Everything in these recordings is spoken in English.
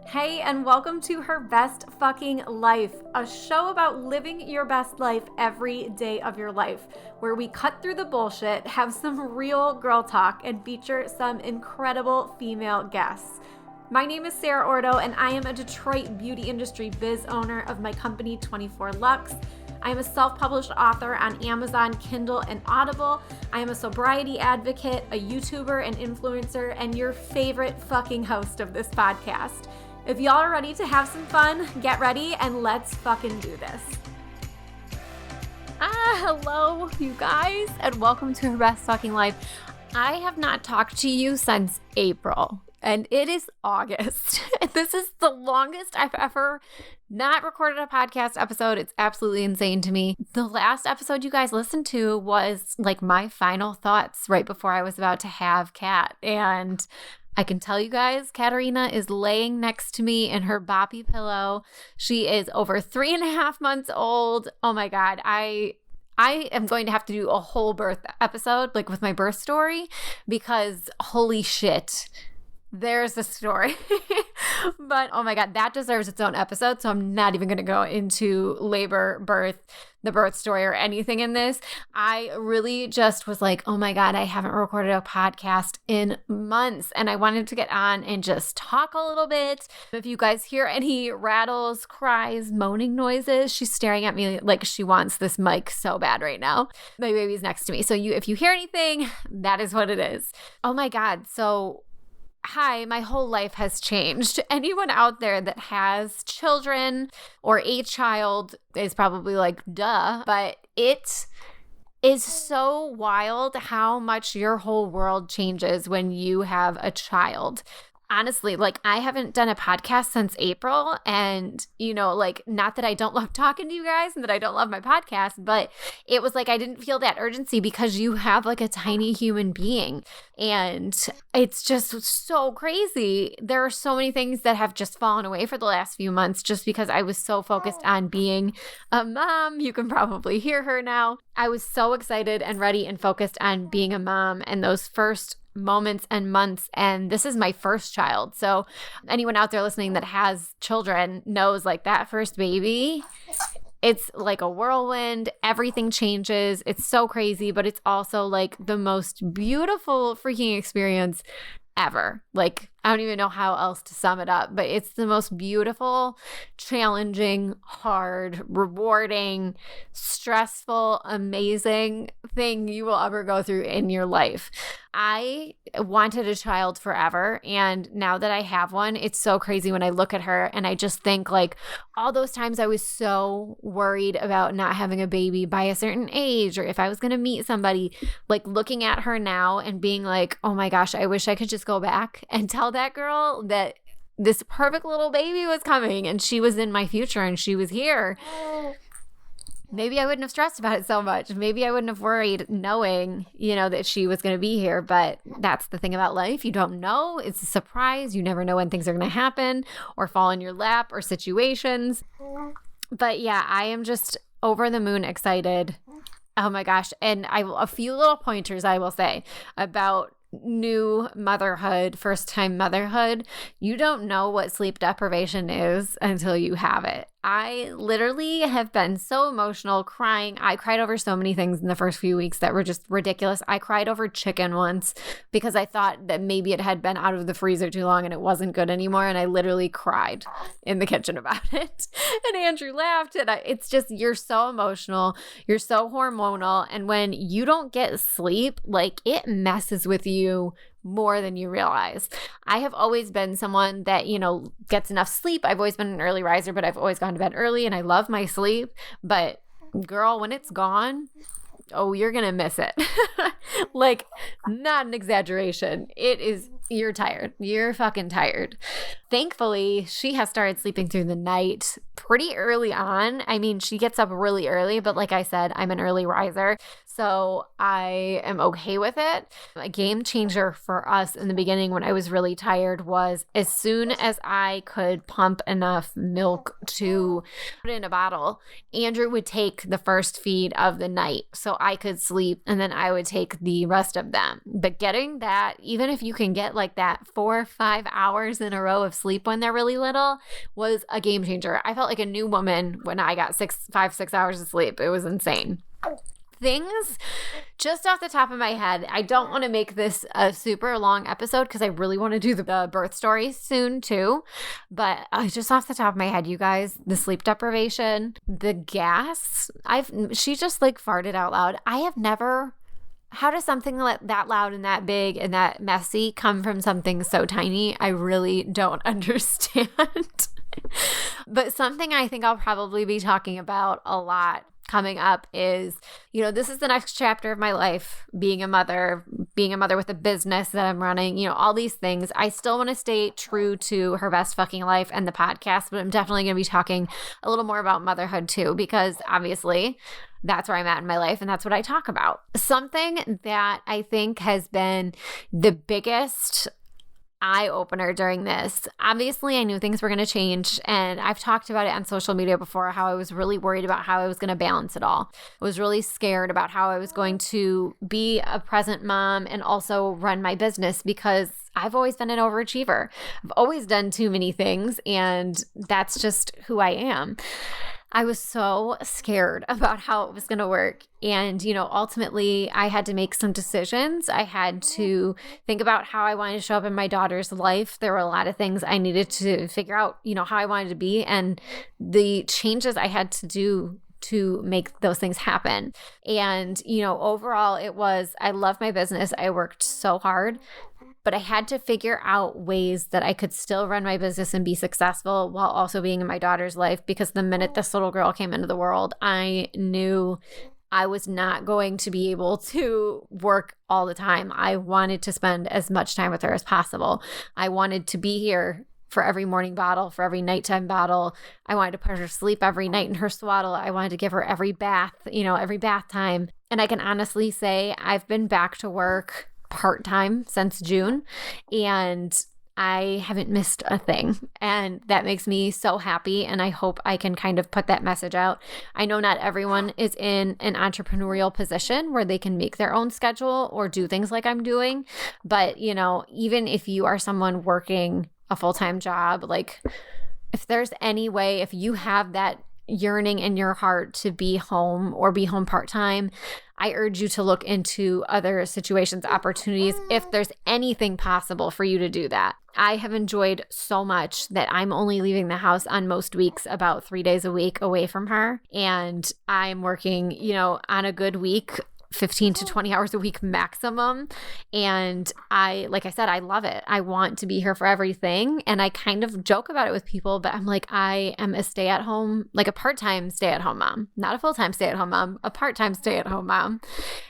Hey, and welcome to Her Best Fucking Life, a show about living your best life every day of your life, where we cut through the bullshit, have some real girl talk, and feature some incredible female guests. My name is Sarah Ordo, and I am a Detroit beauty industry biz owner of my company 24 Luxe. I am a self-published author on Amazon, Kindle, and Audible. I am a sobriety advocate, a YouTuber and influencer, and your favorite fucking host of this podcast. If y'all are ready to have some fun, get ready and let's fucking do this. Hello, you guys, and welcome to Her Best Fucking Life. I have not talked to you since April, and it is August. This is the longest I've ever not recorded a podcast episode. It's absolutely insane to me. The last episode you guys listened to was like my final thoughts right before I was about to have Kat, and I can tell you guys, Katerina is laying next to me in her boppy pillow. She is over 3.5 months old. Oh my God. I am going to have to do a whole birth episode, like with my birth story, because holy shit, there's the story. But oh my God, that deserves its own episode. So I'm not even going to go into labor, birth, the birth story or anything in this. I really just was like, oh my God, I haven't recorded a podcast in months. And I wanted to get on and just talk a little bit. If you guys hear any rattles, cries, moaning noises, she's staring at me like she wants this mic so bad right now. My baby's next to me. So if you hear anything, that is what it is. Oh my God. So hi, my whole life has changed. Anyone out there that has children or a child is probably like, duh, but it is so wild how much your whole world changes when you have a child. Honestly, like I haven't done a podcast since April, and like not that I don't love talking to you guys and that I don't love my podcast, but it was like I didn't feel that urgency because you have like a tiny human being, and it's just so crazy. There are so many things that have just fallen away for the last few months just because I was so focused on being a mom. You can probably hear her now. I was so excited and ready and focused on being a mom, and those first moments and months, and this is my first child. So anyone out there listening that has children knows like that first baby, it's like a whirlwind. Everything changes. It's so crazy, but it's also like the most beautiful freaking experience ever. Like, I don't even know how else to sum it up, but it's the most beautiful, challenging, hard, rewarding, stressful, amazing thing you will ever go through in your life. I wanted a child forever, and now that I have one, it's so crazy when I look at her and I just think like all those times I was so worried about not having a baby by a certain age or if I was going to meet somebody, like looking at her now and being like, oh my gosh, I wish I could just go back and tell that girl that this perfect little baby was coming and she was in my future and she was here. Maybe I wouldn't have stressed about it so much. Maybe I wouldn't have worried knowing, that she was going to be here. But that's the thing about life. You don't know. It's a surprise. You never know when things are going to happen or fall in your lap or situations. But yeah, I am just over the moon excited. Oh my gosh. And a few little pointers I will say about new motherhood, first time motherhood. You don't know what sleep deprivation is until you have it. I literally have been so emotional, crying. I cried over so many things in the first few weeks that were just ridiculous. I cried over chicken once because I thought that maybe it had been out of the freezer too long and it wasn't good anymore. And I literally cried in the kitchen about it. And Andrew laughed. And it's just, you're so emotional. You're so hormonal. And when you don't get sleep, like it messes with you more than you realize. I have always been someone that, gets enough sleep. I've always been an early riser, but I've always gone to bed early and I love my sleep. But girl, when it's gone, oh, you're going to miss it. Like, not an exaggeration. You're tired. You're fucking tired. Thankfully, she has started sleeping through the night pretty early on. I mean, she gets up really early, but like I said, I'm an early riser. So I am okay with it. A game changer for us in the beginning when I was really tired was as soon as I could pump enough milk to put in a bottle, Andrew would take the first feed of the night. So so I could sleep and then I would take the rest of them. But getting that, even if you can get like that 4 or 5 hours in a row of sleep when they're really little, was a game changer. I felt like a new woman when I got 5, 6 hours of sleep. It was insane. Things just off the top of my head. I don't want to make this a super long episode because I really want to do the birth story soon too. But just off the top of my head, you guys, the sleep deprivation, the gas, she just like farted out loud. I have never, how does something that loud and that big and that messy come from something so tiny? I really don't understand. But something I think I'll probably be talking about a lot coming up is, this is the next chapter of my life, being a mother with a business that I'm running, all these things. I still want to stay true to Her Best Fucking Life and the podcast, but I'm definitely going to be talking a little more about motherhood too, because obviously that's where I'm at in my life and that's what I talk about. Something that I think has been the biggest eye-opener during this. Obviously, I knew things were going to change, and I've talked about it on social media before, how I was really worried about how I was going to balance it all. I was really scared about how I was going to be a present mom and also run my business, because I've always been an overachiever. I've always done too many things, and that's just who I am. I was so scared about how it was going to work. And, ultimately I had to make some decisions. I had to think about how I wanted to show up in my daughter's life. There were a lot of things I needed to figure out, how I wanted to be, and the changes I had to do to make those things happen. And, overall I love my business. I worked so hard, but I had to figure out ways that I could still run my business and be successful while also being in my daughter's life, because the minute this little girl came into the world, I knew I was not going to be able to work all the time. I wanted to spend as much time with her as possible. I wanted to be here for every morning bottle, for every nighttime bottle. I wanted to put her to sleep every night in her swaddle. I wanted to give her every bath, every bath time. And I can honestly say I've been back to work part-time since June, and I haven't missed a thing, and that makes me so happy, and I hope I can kind of put that message out. I know not everyone is in an entrepreneurial position where they can make their own schedule or do things like I'm doing, but even if you are someone working a full-time job, like if there's any way, if you have that yearning in your heart to be home or be home part-time, I urge you to look into other situations, opportunities, if there's anything possible for you to do that. I have enjoyed so much that I'm only leaving the house on most weeks about 3 days a week away from her. And I'm working, on a good week, 15 to 20 hours a week maximum. And like I said, I love it. I want to be here for everything. And I kind of joke about it with people, but I'm like, I am a stay-at-home, like a part-time stay-at-home mom, not a full-time stay-at-home mom, a part-time stay-at-home mom.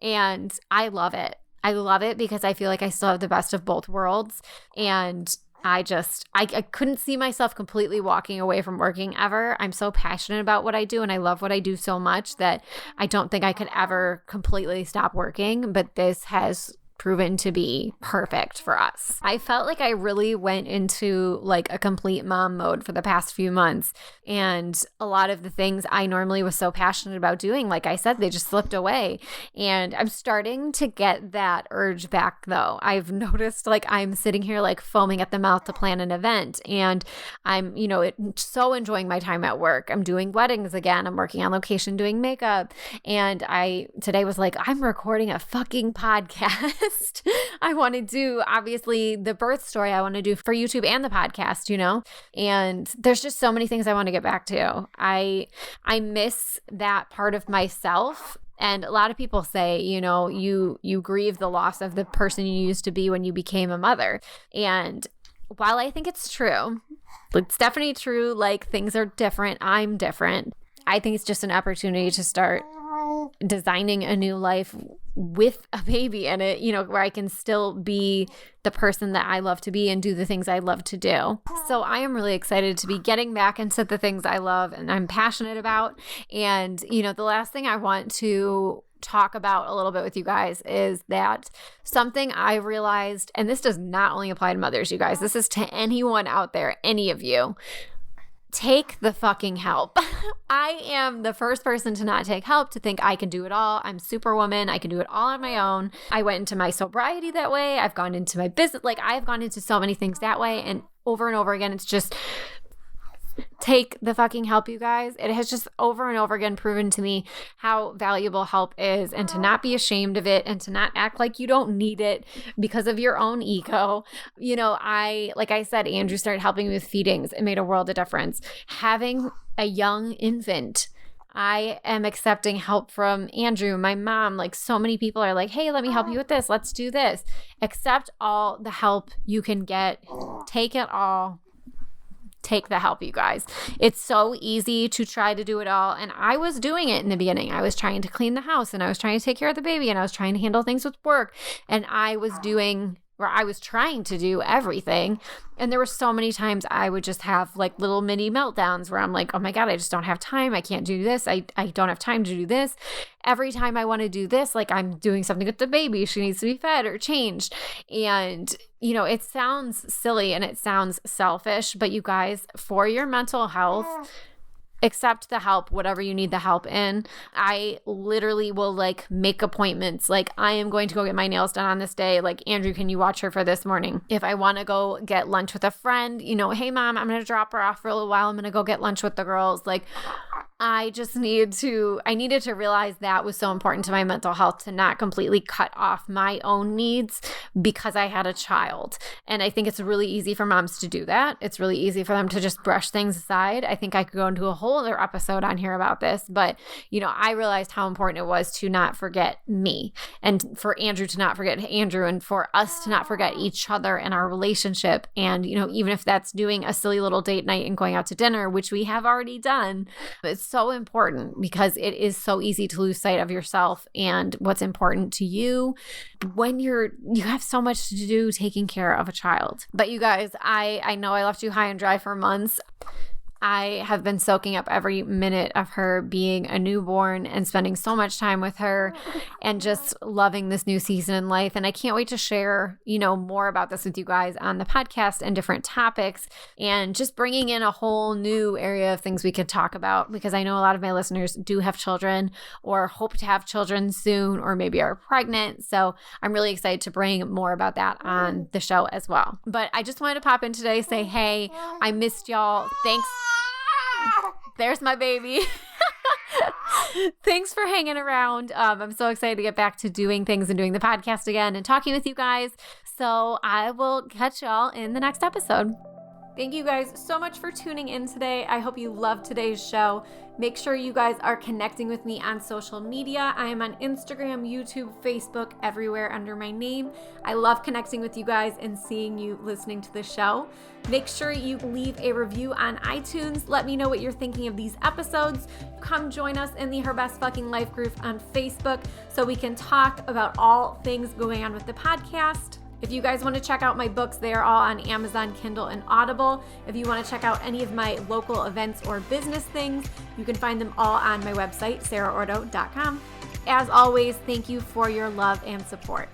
And I love it. I love it because I feel like I still have the best of both worlds. And I couldn't see myself completely walking away from working ever. I'm so passionate about what I do, and I love what I do so much that I don't think I could ever completely stop working, but this has proven to be perfect for us. I felt like I really went into like a complete mom mode for the past few months, and a lot of the things I normally was so passionate about doing, like I said, they just slipped away. And I'm starting to get that urge back though. I've noticed like I'm sitting here like foaming at the mouth to plan an event, and I'm, so enjoying my time at work. I'm doing weddings again. I'm working on location doing makeup. And I today was like, I'm recording a fucking podcast. I want to do, obviously, the birth story I want to do for YouTube and the podcast, and there's just so many things I want to get back to. I miss that part of myself. And a lot of people say, you grieve the loss of the person you used to be when you became a mother. And while I think it's true, it's definitely true, like things are different. I'm different. I think it's just an opportunity to start designing a new life with a baby in it, where I can still be the person that I love to be and do the things I love to do. So I am really excited to be getting back into the things I love and I'm passionate about. And, the last thing I want to talk about a little bit with you guys is that something I realized, and this does not only apply to mothers, you guys, this is to anyone out there, any of you. take the fucking help. I am the first person to not take help, to think I can do it all. I'm Superwoman. I can do it all on my own. I went into my sobriety that way. I've gone into my business. Like, I've gone into so many things that way. And over again, it's just take the fucking help, you guys. It has just over and over again proven to me how valuable help is, and to not be ashamed of it, and to not act like you don't need it because of your own ego. You know, like I said, Andrew started helping me with feedings. It made a world of difference. Having a young infant, I am accepting help from Andrew, my mom. Like, so many people are like, hey, let me help you with this. Let's do this. Accept all the help you can get. Take it all. Take the help, you guys. It's so easy to try to do it all. And I was doing it in the beginning. I was trying to clean the house, and I was trying to take care of the baby, and I was trying to handle things with work. And I was trying to do everything. And there were so many times I would just have like little mini meltdowns where I'm like, oh my God, I just don't have time. I can't do this. I don't have time to do this. Every time I want to do this, like I'm doing something with the baby. She needs to be fed or changed. And, you know, it sounds silly and it sounds selfish, but you guys, for your mental health, accept the help, whatever you need the help in. I literally will like make appointments. Like, I am going to go get my nails done on this day. Like, Andrew, can you watch her for this morning? If I want to go get lunch with a friend, you know, hey mom, I'm going to drop her off for a little while. I'm going to go get lunch with the girls. Like, I needed to realize that was so important to my mental health, to not completely cut off my own needs because I had a child. And I think it's really easy for moms to do that. It's really easy for them to just brush things aside. I think I could go into a whole other episode on here about this, but, you know, I realized how important it was to not forget me, and for Andrew to not forget Andrew, and for us to not forget each other and our relationship. And, you know, even if that's doing a silly little date night and going out to dinner, which we have already done, it's so important, because it is so easy to lose sight of yourself and what's important to you when you have so much to do taking care of a child. But you guys, I know I left you high and dry for months. I have been soaking up every minute of her being a newborn and spending so much time with her and just loving this new season in life. And I can't wait to share, you know, more about this with you guys on the podcast and different topics, and just bringing in a whole new area of things we could talk about, because I know a lot of my listeners do have children or hope to have children soon, or maybe are pregnant. So I'm really excited to bring more about that on the show as well. But I just wanted to pop in today, say, hey, I missed y'all. Thanks. There's my baby. Thanks for hanging around. I'm so excited to get back to doing things and doing the podcast again and talking with you guys. So I will catch y'all in the next episode. Thank you guys so much for tuning in today. I hope you loved today's show. Make sure you guys are connecting with me on social media. I am on Instagram, YouTube, Facebook, everywhere under my name. I love connecting with you guys and seeing you listening to the show. Make sure you leave a review on iTunes. Let me know what you're thinking of these episodes. Come join us in the Her Best Fucking Life group on Facebook so we can talk about all things going on with the podcast. If you guys want to check out my books, they are all on Amazon, Kindle, and Audible. If you want to check out any of my local events or business things, you can find them all on my website, saraordo.com. As always, thank you for your love and support.